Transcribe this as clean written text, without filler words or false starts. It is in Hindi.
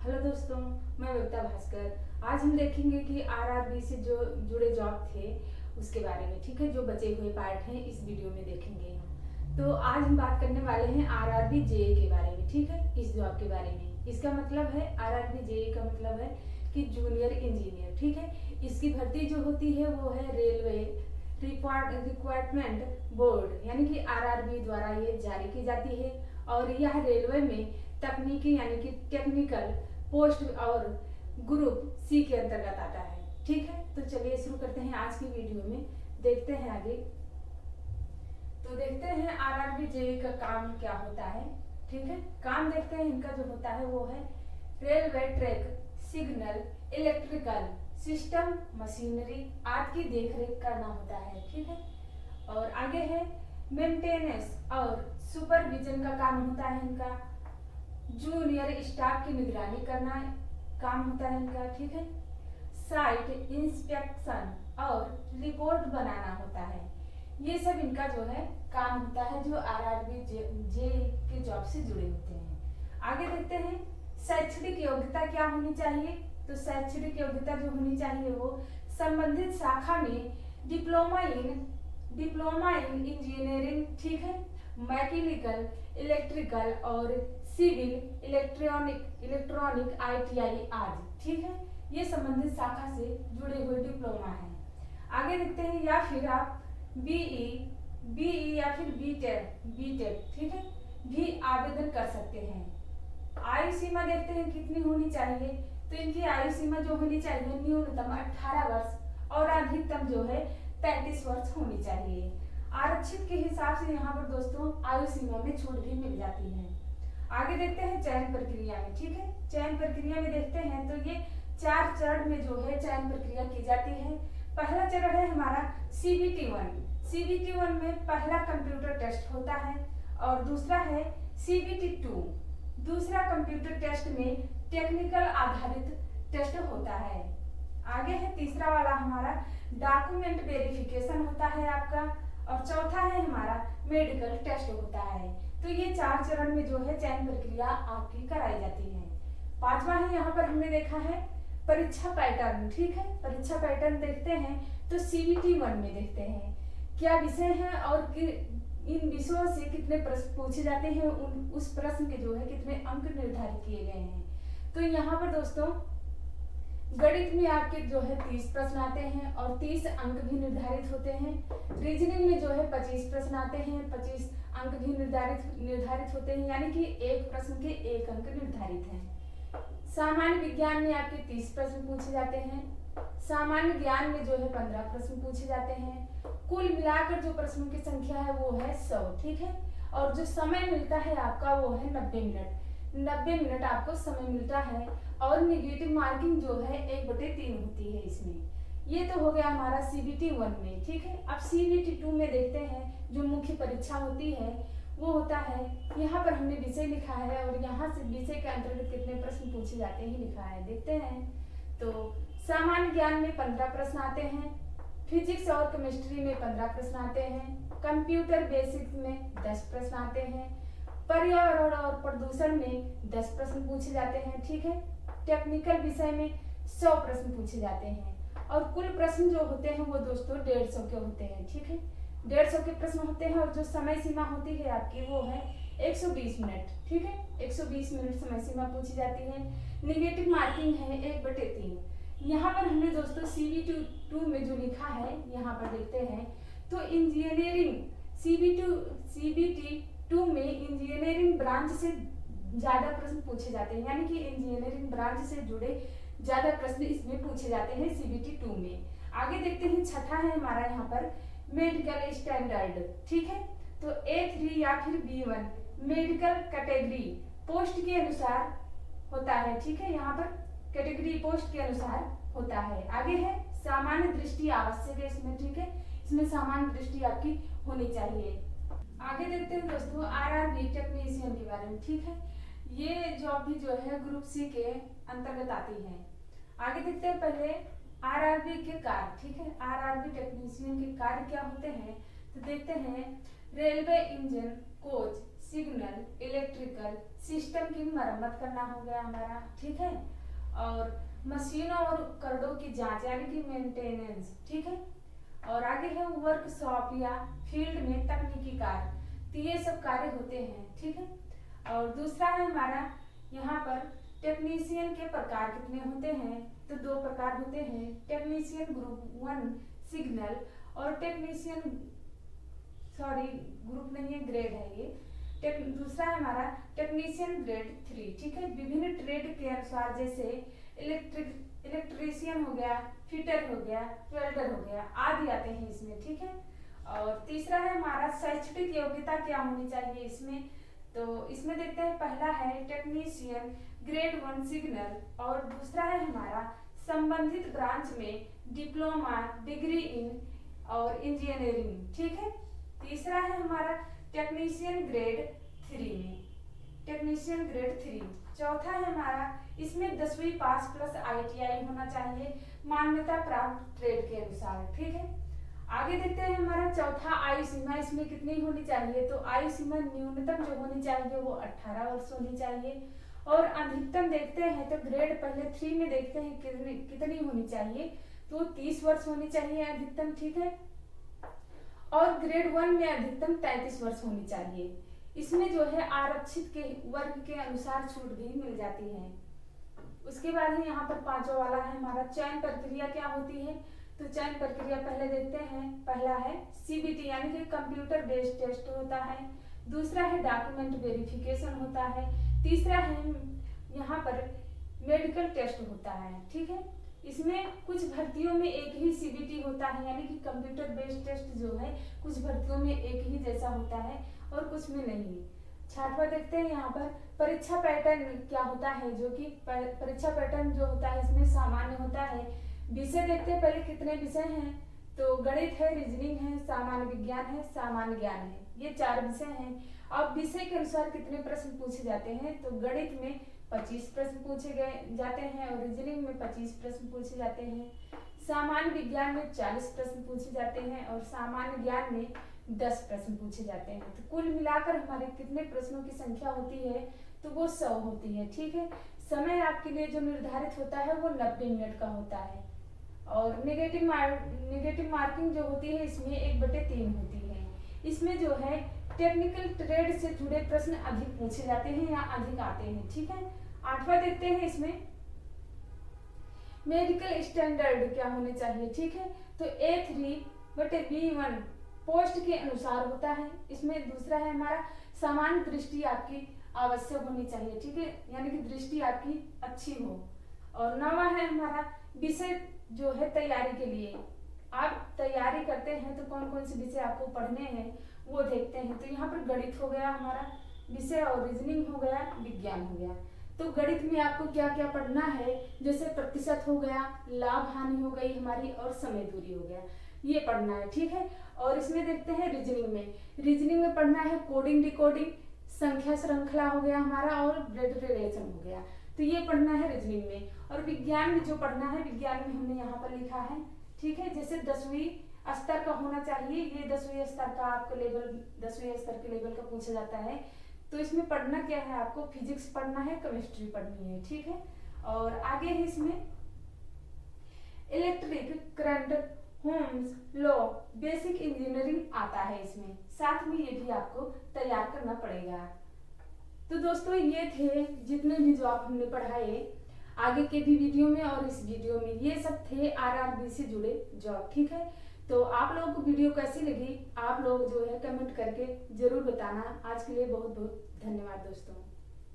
हेलो दोस्तों, मैं बबीता भास्कर। आज हम देखेंगे कि आरआरबी से जो जुड़े जॉब थे उसके बारे में, ठीक है। जो बचे हुए पार्ट हैं इस वीडियो में देखेंगे हम। तो आज हम बात करने वाले हैं आरआरबी जेई के बारे में, ठीक है। इस जॉब के बारे में, इसका मतलब है आरआरबी जेई का मतलब है कि जूनियर इंजीनियर, ठीक है। इसकी भर्ती जो होती है वो है रेलवे रिक्वायरमेंट बोर्ड यानी कि आरआरबी द्वारा ये जारी की जाती है। और यह रेलवे में तकनीकी यानी कि टेक्निकल पोस्ट और ग्रुप सी के अंतर्गत आता है, ठीक है। तो चलिए शुरू करते हैं आज की वीडियो में, देखते हैं आगे। तो देखते हैं आरआरबी जेई का काम क्या होता है, ठीक है। काम देखते हैं इनका जो होता है वो है railway track, signal, electrical system, machinery आदि की देखरेख करना होता है, ठीक है। और आगे है मेंटेनेंस और सुपरविजन का काम होता है इनका। जूनियर स्टाफ की निगरानी करना काम होता है इनका, ठीक है। साइट इंस्पेक्शन और रिपोर्ट बनाना होता है। ये सब इनका जो है काम होता है जो आरआरबी जेई के जॉब से जुड़े होते हैं। आगे देखते हैं शैक्षणिक योग्यता क्या होनी चाहिए। तो शैक्षणिक योग्यता जो होनी चाहिए वो संबंधित शाखा में डिप्लोमा इन इंजीनियरिंग, ठीक है, मैकेनिकल, इलेक्ट्रिकल और सिविल, इलेक्ट्रॉनिक आईटीआई आदि, ठीक है। ये संबंधित शाखा से जुड़े हुए डिप्लोमा है। आगे देखते हैं या फिर आप बीई या फिर बीटेक, ठीक है, भी आवेदन कर सकते हैं। आयु सीमा देखते हैं कितनी होनी चाहिए। तो इनकी आयु सीमा जो होनी चाहिए न्यूनतम 18 वर्ष और अधिकतम जो है 33 वर्ष होनी चाहिए। आरक्षित के हिसाब से यहाँ पर दोस्तों आयु सीमा में छूट भी मिल जाती है। आगे देखते हैं चयन प्रक्रिया में, ठीक है। चयन प्रक्रिया में देखते हैं तो ये 4 चरण में जो है चयन प्रक्रिया की जाती है। पहला चरण है हमारा CBT 1 में पहला कंप्यूटर टेस्ट होता है। और दूसरा है CBT 2, दूसरा कंप्यूटर टेस्ट में टेक्निकल आधारित टेस्ट होता है। आगे है तीसरा वाला हमारा डॉक्यूमेंट वेरिफिकेशन होता है आपका। और चौथा है हमारा मेडिकल टेस्ट होता है। तो ये 4 चरण में जो है चयन प्रक्रिया आपकी कराई जाती है। पांचवा है यहाँ पर हमने देखा है परीक्षा पैटर्न, ठीक है। परीक्षा पैटर्न देखते हैं तो CBT 1 में देखते हैं क्या विषय है और इन विषयों से कितने प्रश्न पूछे जाते हैं, उस प्रश्न के जो है कितने अंक निर्धारित किए गए हैं। तो यहाँ पर दोस्तों गणित में आपके जो है 30 प्रश्न आते हैं और 30 अंक भी निर्धारित होते हैं। रीजनिंग में जो है 25 प्रश्न आते हैं, 25 अंक भी निर्धारित होते हैं, यानी कि एक प्रश्न के 1 अंक निर्धारित हैं। सामान्य विज्ञान में आपके 30 प्रश्न पूछे जाते हैं। सामान्य ज्ञान में जो है 15 प्रश्न पूछे जाते हैं। कुल मिलाकर जो प्रश्नों की संख्या है वो है 100, ठीक है। और जो समय मिलता है आपका वो है 90 मिनट। 90 मिनट आपको समय मिलता है। और निगेटिव मार्किंग जो है 1/3 होती है इसमें। ये तो हो गया हमारा CBT 1 में, ठीक है। अब CBT 2 में देखते हैं जो मुख्य परीक्षा होती है वो होता है, यहाँ पर हमने विषय लिखा है और यहाँ से विषय के अंतर्गत कितने प्रश्न पूछे जाते हैं लिखा है, देखते हैं। तो सामान्य ज्ञान में 15 प्रश्न आते हैं। फिजिक्स और केमिस्ट्री में 15 प्रश्न आते हैं। कंप्यूटर बेसिक्स में 10 प्रश्न आते हैं। पर्यावरण और प्रदूषण में 10 प्रश्न पूछे जाते हैं, ठीक है। टेक्निकल विषय में 100 प्रश्न पूछे जाते हैं। और कुल प्रश्न जो होते हैं वो दोस्तों 150 के होते हैं, ठीक है। 150 के प्रश्न होते हैं और जो समय सीमा होती है आपकी वो है 120 मिनट, ठीक है। 120 मिनट समय सीमा पूछी जाती है। निगेटिव मार्किंग है 1/3। यहाँ पर हमने दोस्तों CBT 2 में जो लिखा है यहाँ पर देखते हैं तो इंजीनियरिंग CBT 2 में इंजीनियरिंग ब्रांच से ज्यादा प्रश्न पूछे जाते हैं, यानी कि इंजीनियरिंग ब्रांच से जुड़े ज्यादा प्रश्न इसमें पूछे जाते हैं CBT 2 में। आगे देखते हैं छठा है हमारा यहाँ पर मेडिकल स्टैंडर्ड, ठीक है। तो A3 या फिर B1 मेडिकल कैटेगरी पोस्ट के अनुसार होता है, ठीक है। यहाँ पर कैटेगरी पोस्ट के अनुसार होता है। आगे है सामान्य दृष्टि आवश्यक है इसमें, ठीक है। इसमें सामान्य दृष्टि आपकी होनी चाहिए। आगे देखते हैं दोस्तों आरआरबी टेक्नीशियन के बारे में, ठीक है। ये जॉब भी जो है ग्रुप सी के अंतर्गत आती है। आगे देखते हैं पहले आरआरबी के कार्य, ठीक है। आरआरबी टेक्नीशियन के कार्य क्या होते हैं तो देखते हैं railway engine, coach, signal electrical system की मरम्मत करना हो गया हमारा, ठीक है। और मशीनों और उपकरणों की जांच यानी कि मेंटेनेंस, ठीक है। और आगे है वर्कशॉप या फील्ड में तकनीकी कार्य, तो ये सब कार्य होते हैं, ठीक है। और दूसरा है हमारा यहाँ पर टेक्नीशियन के प्रकार कितने होते हैं, तो 2 प्रकार होते हैं, टेक्नीशियन ग्रुप 1 सिग्नल और ग्रुप नहीं है, ग्रेड है ये। दूसरा है हमारा टेक्नीशियन ग्रेड 3, ठीक है। विभिन्न ट्रेड के अनुसार जैसे इलेक्ट्रीशियन हो गया, फिटर हो गया, वेल्डर हो गया आदि आते हैं इसमें, ठीक है। और तीसरा है हमारा शैक्षणिक योग्यता क्या होनी चाहिए इसमें, तो इसमें देखते हैं पहला है टेक्नीशियन ग्रेड 1 सिग्नल और दूसरा है हमारा संबंधित ब्रांच में डिप्लोमा डिग्री इन और इंजीनियरिंग, ठीक है। तीसरा है हमारा टेक्नीशियन ग्रेड 3 में, टेक्नीशियन ग्रेड 3। चौथा है हमारा इसमें 10वीं पास प्लस ITI होना चाहिए मान्यता प्राप्त ट्रेड के अनुसार, ठीक है। आगे देखते हैं हमारा चौथा आयु सीमा इसमें कितनी होनी चाहिए, तो आयु सीमा न्यूनतम जो होनी चाहिए वो 18 वर्ष होनी चाहिए और अधिकतम देखते हैं तो ग्रेड पहले 3 में देखते हैं कितनी होनी चाहिए, तो 30 वर्ष होनी चाहिए अधिकतम, ठीक है। और ग्रेड 1 में अधिकतम 33 वर्ष होनी चाहिए। इसमें जो है आरक्षित के वर्ग के अनुसार छूट भी मिल जाती है। उसके बाद है यहाँ पर 5वां वाला है हमारा चयन प्रक्रिया क्या होती है, तो चयन प्रक्रिया पहले देखते हैं। पहला है CBT यानी कि कंप्यूटर बेस्ड टेस्ट होता है, दूसरा है डॉक्यूमेंट वेरिफिकेशन होता है, तीसरा है यहाँ पर मेडिकल टेस्ट होता है, ठीक है। इसमें कुछ भर्तियों में एक ही CBT होता है यानी कि कंप्यूटर बेस्ड टेस्ट जो है कुछ भर्तियों में एक ही जैसा होता है और कुछ में नहीं। 6वां देखते हैं यहाँ पर परीक्षा पैटर्न क्या होता है, जो कि परीक्षा पैटर्न जो होता है इसमें सामान्य होता है। विषय देखते हैं पहले कितने विषय हैं, तो गणित है, रीजनिंग है, सामान्य विज्ञान है, सामान्य ज्ञान है, ये 4 विषय हैं। अब विषय के अनुसार कितने प्रश्न पूछे जाते हैं, तो गणित में 25 प्रश्न पूछे जाते हैं और रीजनिंग में 25 प्रश्न पूछे जाते हैं, सामान्य विज्ञान में 40 प्रश्न पूछे जाते हैं और सामान्य ज्ञान में 10 प्रश्न पूछे जाते हैं। तो कुल मिलाकर हमारे कितने प्रश्नों की संख्या होती है, तो वो 100 होती है, ठीक है। समय आपके लिए जो निर्धारित होता है वो 90 मिनट का होता है और नेगेटिव मार्किंग जो होती है इसमें 1/3 होती है। इसमें जो है टेक्निकल ट्रेड से जुड़े प्रश्न अधिक पूछे जाते हैं या अधिक आते हैं, ठीक है। 8वां देखते हैं इसमें मेडिकल स्टैंडर्ड क्या होने चाहिए, ठीक है। तो A3/B1 पोस्ट के अनुसार होता है। इसमें दूसरा है हमारा सामान्य दृष्टि आपकी आवश्यक होनी चाहिए, ठीक है, यानी कि दृष्टि आपकी अच्छी हो। और 9वां है हमारा विषय जो है तैयारी के लिए आप तैयारी करते हैं तो कौन कौन से विषय आपको पढ़ने हैं वो देखते हैं। तो यहाँ पर गणित हो गया हमारा विषय और रीजनिंग हो गया, विज्ञान हो गया। तो गणित में आपको क्या क्या पढ़ना है, जैसे प्रतिशत हो गया, लाभ हानि हो गई हमारी और समय दूरी हो गया, ये पढ़ना है, ठीक है। और इसमें देखते हैं रीजनिंग में पढ़ना है कोडिंग डिकोडिंग, संख्या श्रृंखला हो गया हमारा और ब्लड रिलेशन हो गया, तो ये पढ़ना है रीजनिंग में। और विज्ञान में जो पढ़ना है, विज्ञान में हमने यहाँ पर लिखा है, ठीक है, जैसे 10वीं स्तर का होना चाहिए, ये 10वीं स्तर का आपका लेवल 10वीं स्तर के लेवल का पूछा जाता है। तो इसमें पढ़ना क्या है, आपको फिजिक्स पढ़ना है, केमिस्ट्री पढ़नी है, ठीक है। और आगे है इसमें electric current Ohm's law basic engineering आता है इसमें, साथ में ये भी आपको तैयार करना पड़ेगा। तो दोस्तों ये थे जितने भी जॉब हमने पढ़ाए, आगे के भी वीडियो में और इस वीडियो में ये सब थे RRB से जुड़े जॉब, ठीक है। तो आप लोगों को वीडियो कैसी लगी आप लोग जो है कमेंट करके जरूर बताना। आज के लिए बहुत बहुत धन्यवाद दोस्तों।